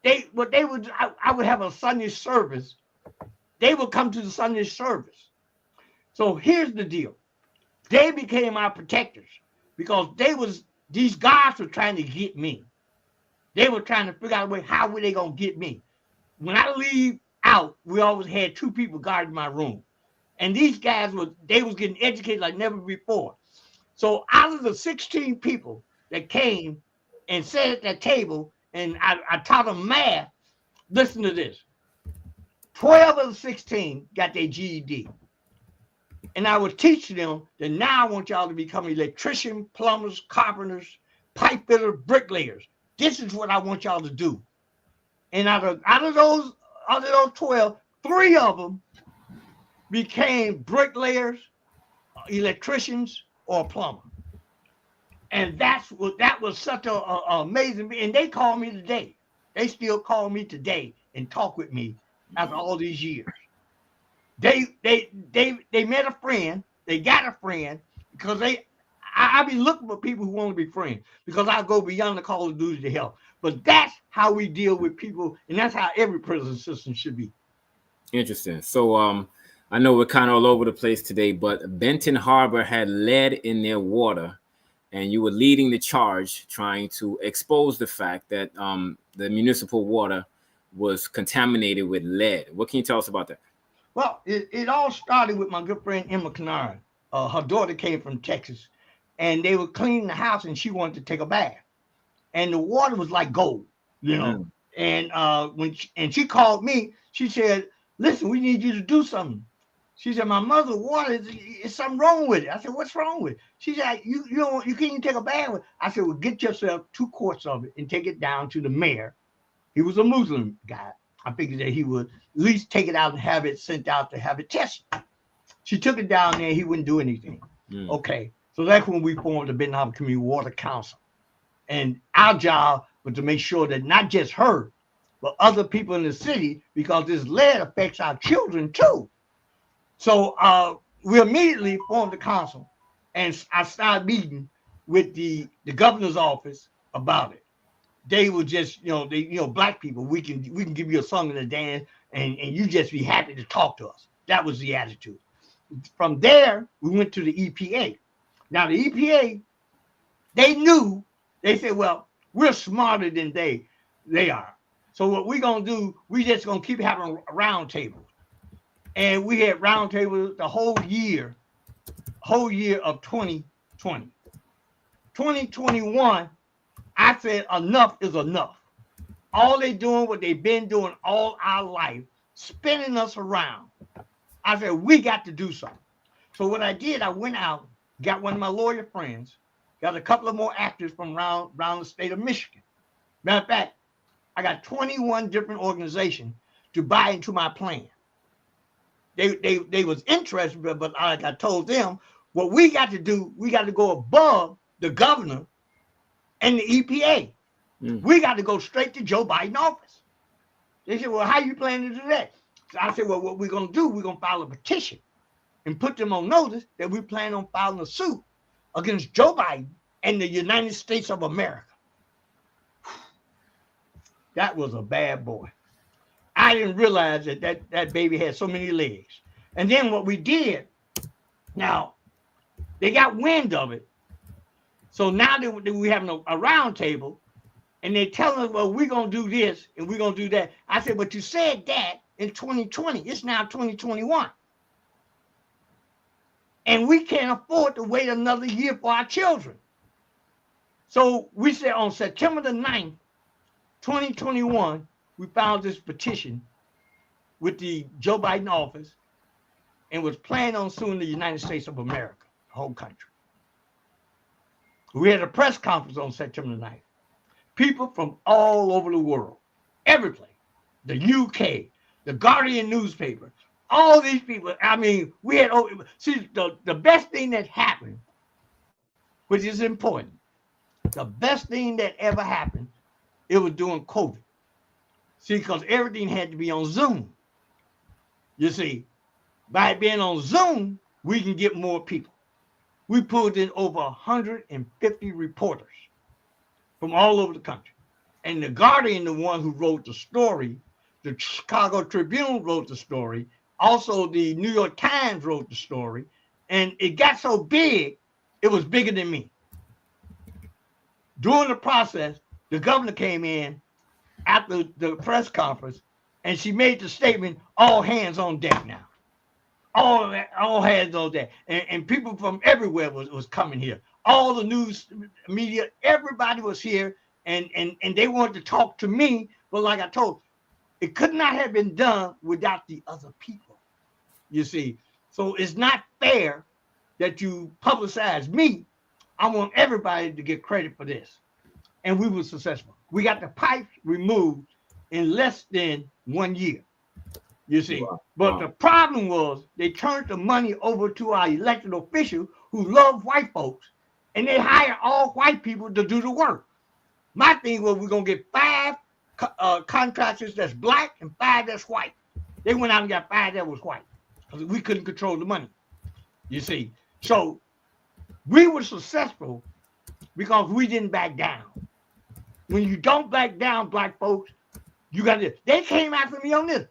I would have a Sunday service they would come to the Sunday service. So here's the deal. They became our protectors because these guys were trying to get me. They were trying to figure out a way, how were they going to get me? When I leave out, we always had 2 people guarding my room. And these guys was getting educated like never before. So out of the 16 people that came and sat at that table, and I taught them math, listen to this. 12 of the 16 got their GED. And I was teaching them that now I want y'all to become electricians, plumbers, carpenters, pipe fitters, bricklayers. This is what I want y'all to do. And out of those 12, 3 of them became bricklayers, electricians, or plumber. And that was such an amazing. And they call me today. They still call me today and talk with me after all these years. They met a friend. They got a friend because I be looking for people who want to be friends because I go beyond the call of duty to help. But that's how we deal with people, and that's how every prison system should be. Interesting. So I know we're kind of all over the place today, but Benton Harbor had lead in their water, and you were leading the charge trying to expose the fact that the municipal water was contaminated with lead. What can you tell us about that? Well, it all started with my good friend Emma Kennard. Her daughter came from Texas, and they were cleaning the house, and she wanted to take a bath. And the water was like gold, you know. And when she called me, she said, "Listen, we need you to do something." She said, "My mother's water is something wrong with it." I said, "What's wrong with it?" She said, "You can't even take a bath with it." I said, "Well, get yourself 2 quarts of it and take it down to the mayor." He was a Muslim guy. I figured that he would at least take it out and have it sent out to have it tested. She took it down there. He wouldn't do anything. Okay. So that's when we formed the Benton Harbor Community Water Council. And our job was to make sure that not just her, but other people in the city, because this lead affects our children too. So we immediately formed the council, and I started meeting with the governor's office about it. They were just, black people, we can give you a song and a dance, and you just be happy to talk to us. That was the attitude. From there, we went to the EPA. Now, the EPA, they said, well, we're smarter than they are. So what we're going to do, we just going to keep having round tables. And we had round tables the whole year of 2020. 2021, I said, enough is enough. All they doing what they've been doing all our life, spinning us around. I said, we got to do something. So what I did, I went out, got one of my lawyer friends, got a couple of more actors from around the state of Michigan. Matter of fact, I got 21 different organizations to buy into my plan. They was interested, but like I told them, what we got to do, we got to go above the governor and the EPA. We got to go straight to Joe Biden office. They said, well, how you planning to do that? So I said, well, what we're going to do, we're going to file a petition and put them on notice that we plan on filing a suit against Joe Biden and the United States of America. That was a bad boy. I didn't realize that baby had so many legs. And then what we did, now, they got wind of it. So now that we have a round table, and they telling us, well, we're going to do this and we're going to do that. I said, but you said that in 2020. It's now 2021. And we can't afford to wait another year for our children. So we said on September the 9th, 2021, we filed this petition with the Joe Biden office and was planning on suing the United States of America, the whole country. We had a press conference on September 9th. People from all over the world, every place, the UK, the Guardian newspaper, all these people. I mean, we had, see, the best thing that happened, which is important, the best thing that ever happened, it was during COVID. See, because everything had to be on Zoom. You see, by being on Zoom, we can get more people. We pulled in over 150 reporters from all over the country. And the Guardian, the one who wrote the story, the Chicago Tribune wrote the story, Also, the New York Times wrote the story, and it got so big, it was bigger than me. During the process, the governor came in after the press conference, and she made the statement, all hands on deck now. All hands on deck. And people from everywhere was coming here. All the news media, everybody was here, and they wanted to talk to me. But like I told, it could not have been done without the other people. You see, so it's not fair that you publicize me. I want everybody to get credit for this. And we were successful. We got the pipes removed in less than 1 year. You see, Wow. But the problem was they turned the money over to our elected officials who love white folks, and they hire all white people to do the work. My thing was we're going to get 5 contractors that's black and 5 that's white. They went out and got 5 that was white because we couldn't control the money. You see, so we were successful because we didn't back down. When you don't back down, black folks, you got to. They came after me on this.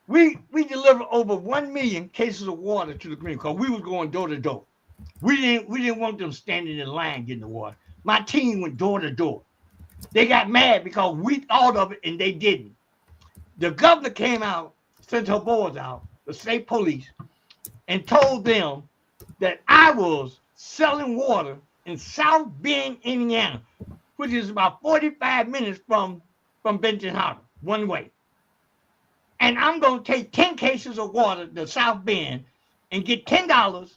We delivered over 1 million cases of water to the community because we was going door to door. We didn't want them standing in line getting the water. My team went door to door. They got mad because we thought of it and they didn't. The governor came out, sent her boys out, the state police, and told them that I was selling water in South Bend, Indiana, which is about 45 minutes from Benton Harbor, one way. And I'm going to take 10 cases of water to South Bend and get $10.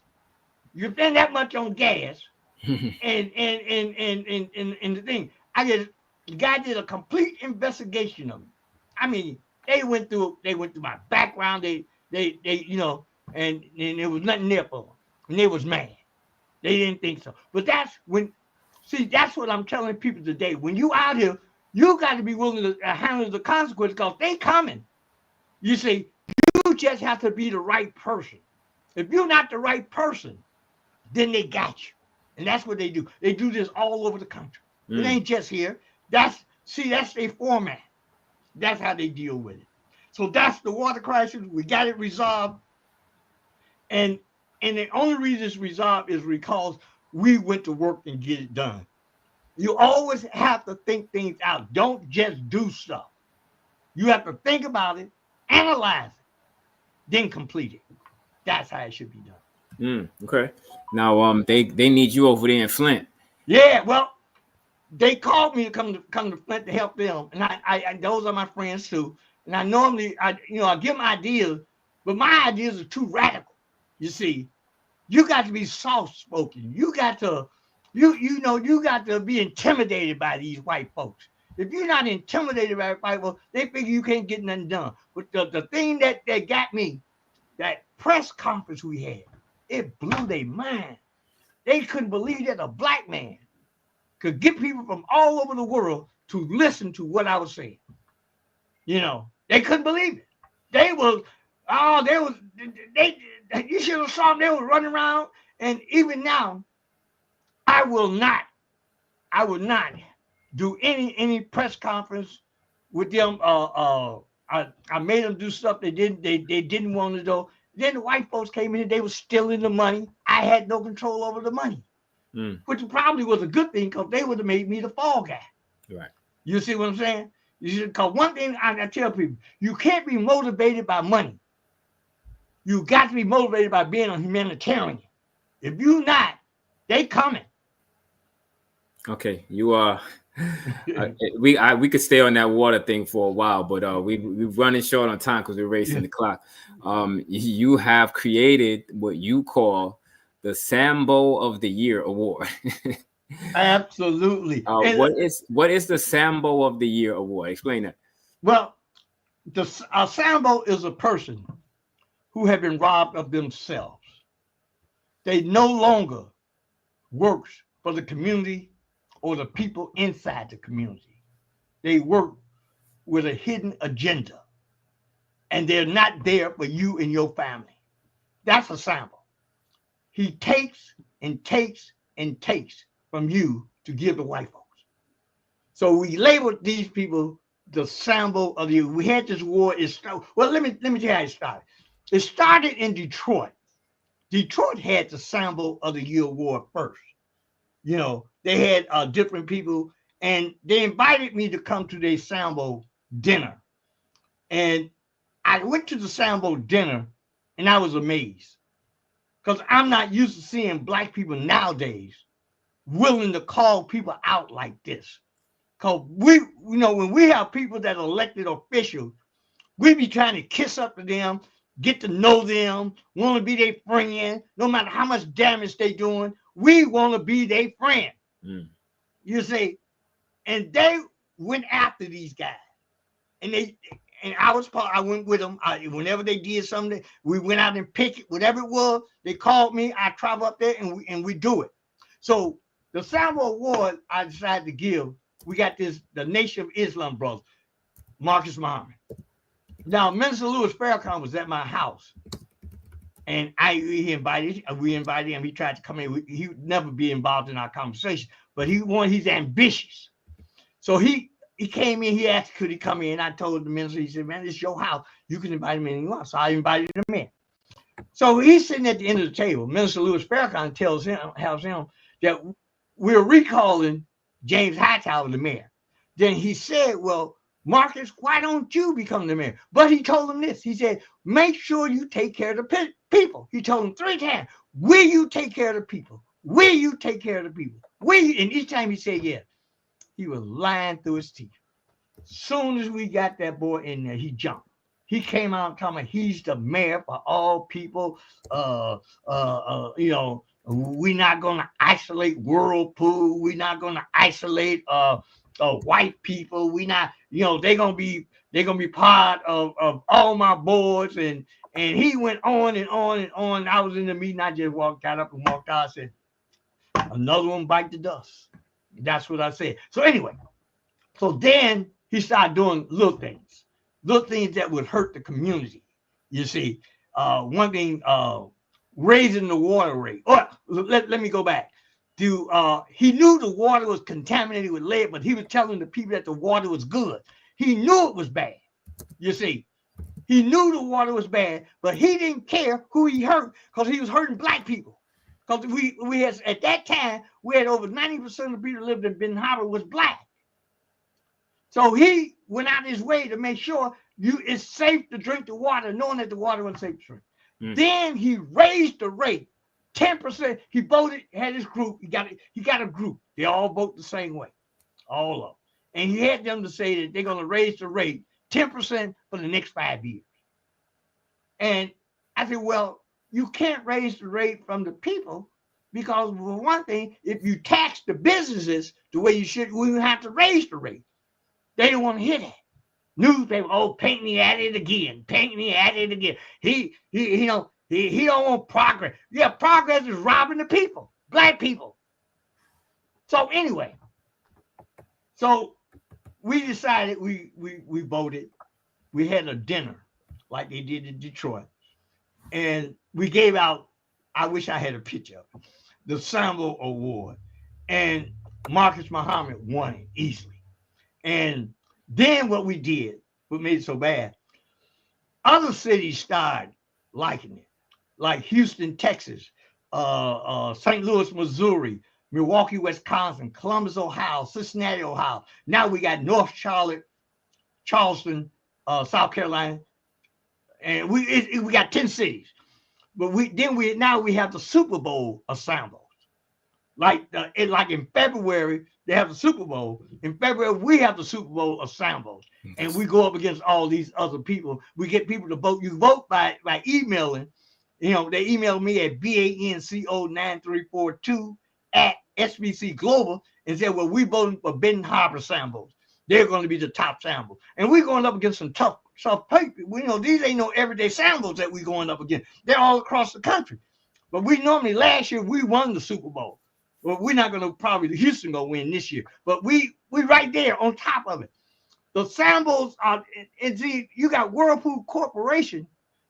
You spend that much on gas and the thing. The guy did a complete investigation of me. I mean, they went through my background. They you know, and there was nothing there for them. And they was mad. They didn't think so. But that's what I'm telling people today. When you out here, you got to be willing to handle the consequences because they coming. You see, you just have to be the right person. If you're not the right person, then they got you. And that's what they do. They do this all over the country. It ain't just here. That's their format. That's how they deal with it. So that's the water crisis. We got it resolved. And the only reason it's resolved is because we went to work and get it done. You always have to think things out. Don't just do stuff. You have to think about it, analyze it, then complete it. That's how it should be done. Okay. Now, they need you over there in Flint. Yeah. Well, they called me to come to Flint to help them, and I those are my friends too. And I normally I give them ideas, but my ideas are too radical. You see, you got to be soft spoken. You got to you got to be intimidated by these white folks. If you're not intimidated by white folks, they figure you can't get nothing done. But the thing that got me, that press conference we had, it blew their mind. They couldn't believe that a black man could get people from all over the world to listen to what I was saying. You know, they couldn't believe it. You should have saw them. They were running around. And even now, I will not do any press conference with them. I made them do stuff they didn't want to do. Then the white folks came in, they were stealing the money. I had no control over the money, which probably was a good thing because they would have made me the fall guy. Right. You see what I'm saying? Because one thing I tell people, you can't be motivated by money. You got to be motivated by being a humanitarian. If you're not, they coming. Okay, you are. We could stay on that water thing for a while, but we're running short on time because we're racing the clock. You have created what you call the Sambo of the Year award. Absolutely. What is the Sambo of the Year award? Explain that. Well, a Sambo is a person who have been robbed of themselves. They no longer works for the community or the people inside the community. They work with a hidden agenda, and they're not there for you and your family. That's a Sambo. He takes and takes and takes from you to give to white folks. So we label these people the symbol of the. We had this war. Well, let me tell you how it started. It started in Detroit. Detroit had the symbol of the year award first. You know, they had different people, and they invited me to come to their Sambo dinner. And I went to the Sambo dinner, and I was amazed because I'm not used to seeing black people nowadays willing to call people out like this. Because when we have people that are elected officials, we be trying to kiss up to them, get to know them, want to be their friend, no matter how much damage they doing. We want to be their friend. Mm. You see, and they went after these guys, and I went with them. Whenever they did something, we went out and pick it, whatever it was. They called me. I travel up there and we do it. So the Salvo Award I decided to give. We got the Nation of Islam brother, Marcus Muhammad. Now, Minister Louis Farrakhan was at my house, and we invited him. He tried to come in. He would never be involved in our conversation, but he's ambitious. So he came in. He asked, could he come in? I told the minister. He said, "Man, it's your house. You can invite him in you want." So I invited him in. So he's sitting at the end of the table. Minister Louis Farrakhan tells him that we're recalling James Hightower, the mayor. Then he said, "Well, Marcus, why don't you become the mayor?" But he told him this. He said, "Make sure you take care of the people." He told him 3 times, "Will you take care of the people? Will you take care of the people? Will you?" And each time he said yes. He was lying through his teeth. As soon as we got that boy in there, he jumped. He came out telling me he's the mayor for all people. We're not going to isolate Whirlpool. We're not going to isolate white people. We not, they're gonna be part of all my boards. And he went on and on and on. I was in the meeting. I just got up and walked out. I said, "Another one bite the dust." That's what I said. So anyway, so then he started doing little things that would hurt the community. You see, one thing, raising the water rate. Let me go back. He knew the water was contaminated with lead, but he was telling the people that the water was good. He knew it was bad. You see, he knew the water was bad, but he didn't care who he hurt because he was hurting black people. Because we had, at that time, we had over 90% of the people that lived in Benton Harbor was black. So he went out his way to make sure it's safe to drink the water, knowing that the water wasn't safe to drink. Mm. Then he raised the rate 10%. He voted, had his group. He got a group. They all vote the same way, all of them. And he had them to say that they're going to raise the rate 10% for the next 5 years. And I said, well, you can't raise the rate from the people because, for one thing, if you tax the businesses the way you should, we have to raise the rate. They don't want to hear that. Newspaper, Pinkney at it again. Pinkney at it again. He don't want progress. Yeah, progress is robbing the people, black people. So anyway, we decided we voted. We had a dinner like they did in Detroit. And we gave out, I wish I had a picture of it, the Sambo Award. And Marcus Muhammad won it easily. And then what we did, what made it so bad, other cities started liking it, like Houston, Texas, St. Louis, Missouri, Milwaukee, Wisconsin, Columbus, Ohio, Cincinnati, Ohio. Now we got North Charlotte, Charleston, South Carolina, and we got 10 cities. But now we have the Super Bowl assembled. Like in February, they have the Super Bowl. In February, we have the Super Bowl assembled. And we go up against all these other people. We get people to vote. You vote by emailing. They email me at banco9342@SBC Global and say, well, we voting for Benton Harbor samples. They're going to be the top sample. And we're going up against some tough people. These ain't no everyday samples that we're going up against. They're all across the country. But last year, we won the Super Bowl. Well, we're not going to probably, Houston going to win this year. But we right there on top of it. The samples are, and see, you got Whirlpool Corporation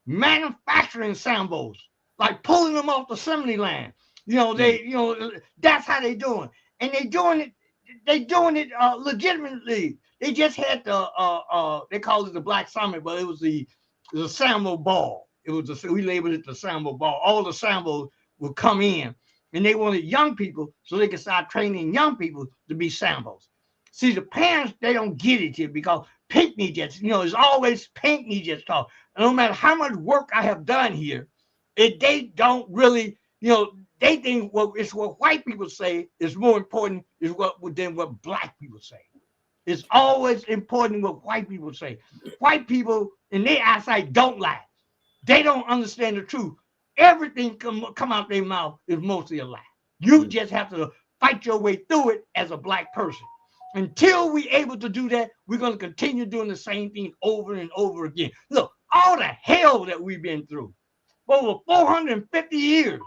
manufacturing samples, like pulling them off the assembly line. That's how they doing. And they doing it legitimately. They just had the they called it the Black Summit, but it was the Sambo Ball. We labeled it the Sambo Ball. All the Sambos would come in, and they wanted young people so they could start training young people to be Sambos. See, the parents, they don't get it here because Pinkney just, it's always Pinkney just talk. And no matter how much work I have done here, they don't really, they think it's what white people say is more important than what black people say. It's always important what white people say. White people in their eyesight don't lie. They don't understand the truth. Everything come out their mouth is mostly a lie. You just have to fight your way through it as a black person. Until we're able to do that, we're going to continue doing the same thing over and over again. Look, all the hell that we've been through for over 450 years,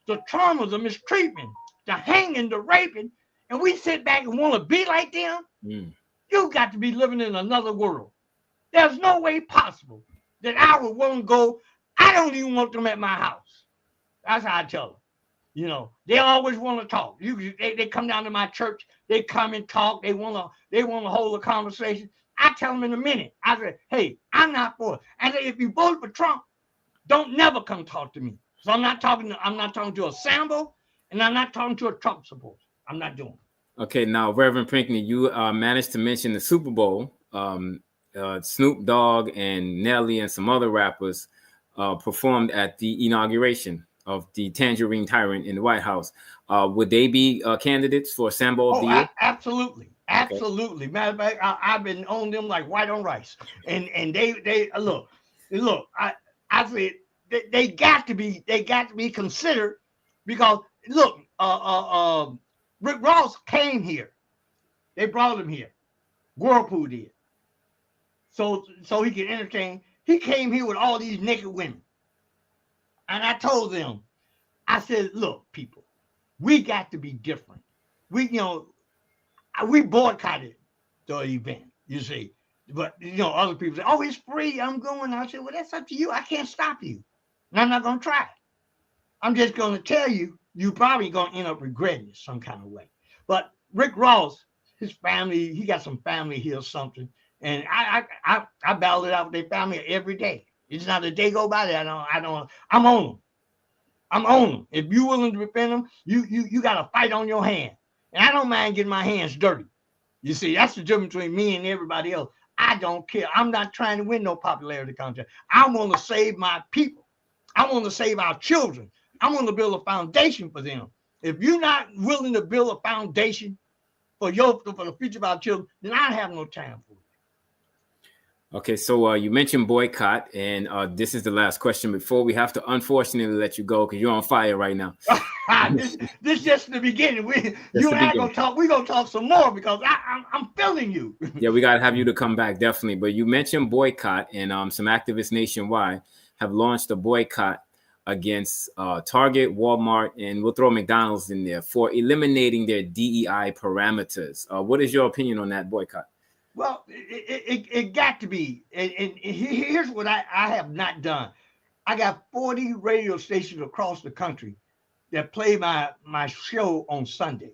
the trauma, the mistreatment, the hanging, the raping, and we sit back and want to be like them. You got to be living in another world. There's no way possible that I would want to go. I don't even want them at my house. That's how I tell them. They always want to talk. They come down to my church. They come and talk. They want to hold a conversation. I tell them in a minute. I say, hey, I'm not for it. I say, if you vote for Trump, don't never come talk to me. So I'm not talking to a Sambo, and I'm not talking to a Trump supporter. I'm not doing it. Okay, now, Reverend Pinkney, you managed to mention the Super Bowl. Snoop Dogg and Nelly and some other rappers performed at the inauguration of the Tangerine Tyrant in the White House. Would they be candidates for Sambo of the Year? Absolutely. Absolutely. Okay. Matter of fact, I've been on them like white on rice. And they look, I said they got to be considered because look, Rick Ross came here. They brought him here. Whirlpool did. So he could entertain. He came here with all these naked women. And I told them, I said, look, people, we got to be different. We boycotted the event, you see. But, other people say, oh, it's free. I'm going. I said, well, that's up to you. I can't stop you. And I'm not going to try. I'm just going to tell you, you probably going to end up regretting it some kind of way. But Rick Ross, his family, he got some family here or something. And I battle it out with their family every day. It's not a day go by that I'm on them. I'm on them. If you're willing to defend them, you got to fight on your hand. And I don't mind getting my hands dirty. You see, that's the difference between me and everybody else. I don't care. I'm not trying to win no popularity contest. I want to save my people. I want to save our children. I want to build a foundation for them. If you're not willing to build a foundation for the future of our children, then I have no time for it. Okay, so you mentioned boycott, and this is the last question before we have to unfortunately let you go because you're on fire right now. this just the beginning. You and I gonna talk. We're gonna talk some more because I'm feeling you. Yeah, we gotta have you to come back definitely. But you mentioned boycott, and some activists nationwide have launched a boycott against Target, Walmart, and we'll throw McDonald's in there for eliminating their DEI parameters. What is your opinion on that boycott? Well, it got to be. And here's what I have not done. I got 40 radio stations across the country that play my show on Sunday.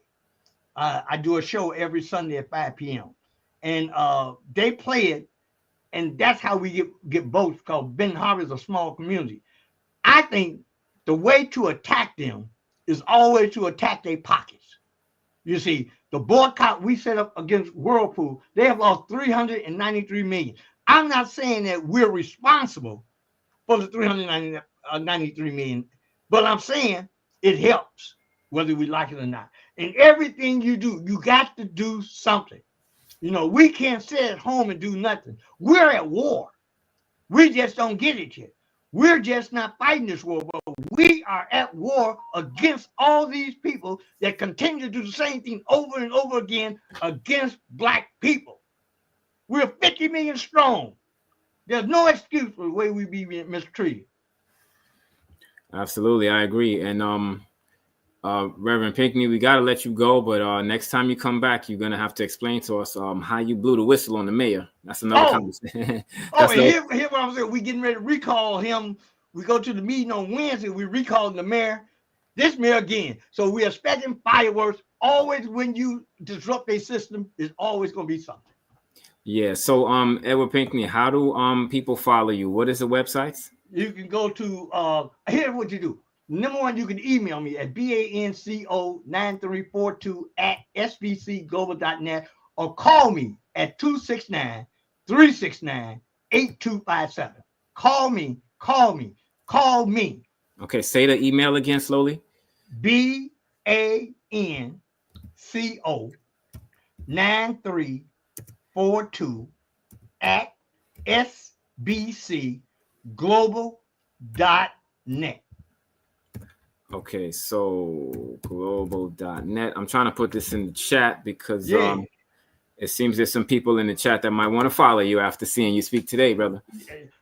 I do a show every Sunday at 5 p.m. And they play it, and that's how we get votes because Benton Harbor is a small community. I think the way to attack them is always to attack their pockets. You see, the boycott we set up against Whirlpool, they have lost $393 million. I'm not saying that we're responsible for the $393 million, but I'm saying it helps, whether we like it or not. And everything you do, you got to do something. We can't sit at home and do nothing. We're at war. We just don't get it yet. We're just not fighting this war, but we are at war against all these people that continue to do the same thing over and over again against black people. We're 50 million strong. There's no excuse for the way we be mistreated. Absolutely, I agree. And Reverend Pinkney, we got to let you go, but next time you come back, you're going to have to explain to us how you blew the whistle on the mayor. That's another conversation. Here's what I'm saying. We getting ready to recall him. We go to the meeting on Wednesday. We recalling the mayor, this mayor again. So we're expecting fireworks. Always when you disrupt a system, there's always going to be something. Yeah. So Edward Pinkney, how do people follow you? What is the websites? You can go to here's what you do. Number one, you can email me at banco9342@sbcglobal.net or call me at 269-369-8257. Call me, call me, call me. Okay, say the email again slowly. BANCO 9342 at sbcglobal.net. Okay, so global.net. I'm trying to put this in the chat because Yeah. it seems there's some people in the chat that might want to follow you after seeing you speak today, brother.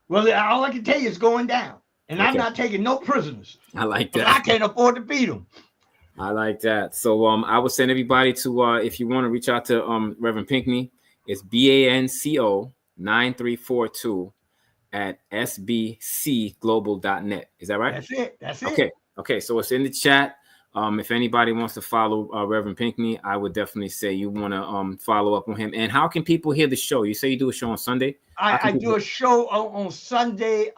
Well, all I can tell you is going down. And I'm Okay. not taking no prisoners. I like But I that. can't afford to feed them. I like that. So I would send everybody to if you want to reach out to Reverend Pinkney, it's BANCO 9342 at sbcglobal.net. Is that right? That's it. That's it. Okay. Okay. So it's in the chat. If anybody wants to follow Reverend Pinkney, I would definitely say you want to follow up on him. And how can people hear the show? You say you do a show on Sunday? I do a show on Sunday.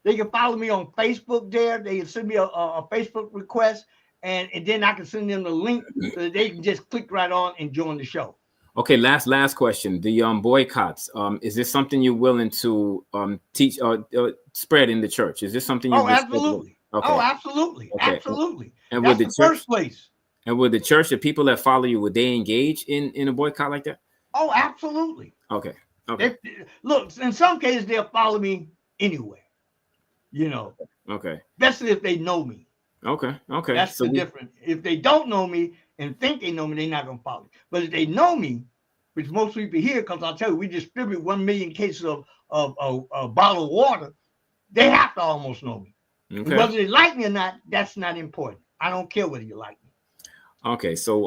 They can follow me on Facebook there. They can send me a Facebook request, and then I can send them the link so that they can just click right on and join the show. Okay, last question. The boycotts. Is this something you're willing to teach or spread in the church? Is this something you? Oh, absolutely. Okay. Oh, absolutely. Okay. Absolutely. And that's with the the church, first place. And with the church, the people that follow you, would they engage in a boycott like that? Oh, absolutely. Okay. Okay. Look, in some cases they'll follow me anyway. You know. Okay. Especially if they know me. Okay. Okay. That's the difference. If they don't know me and think they know me, they're not gonna follow me. But if they know me, which most people hear, because I'll tell you, we distribute 1 million cases of bottled water, they have to almost know me. Okay. Whether they like me or not, that's not important. I don't care whether you like me. Okay, so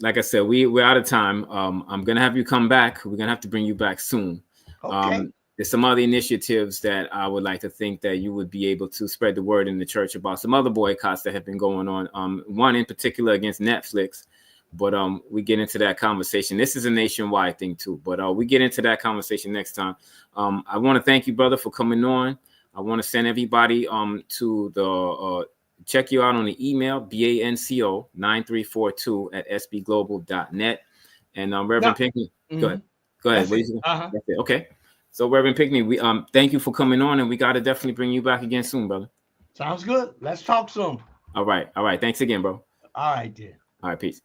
like I said, we're out of time. I'm gonna have you come back. We're gonna have to bring you back soon. Okay. There's some other initiatives that I would like to think that you would be able to spread the word in the church about some other boycotts that have been going on. One in particular against Netflix, but we get into that conversation. This is a nationwide thing too, but we get into that conversation next time. I want to thank you, brother, for coming on. I want to send everybody to the check you out on the email, BANCO 9342 at sbglobal.net. And Reverend Pinkney, go ahead. Go ahead. That's it. Okay. So Reverend Pinkney, we thank you for coming on, and we got to definitely bring you back again soon, brother. Sounds good. Let's talk soon. All right. All right. Thanks again, bro. All right, dear. All right. Peace.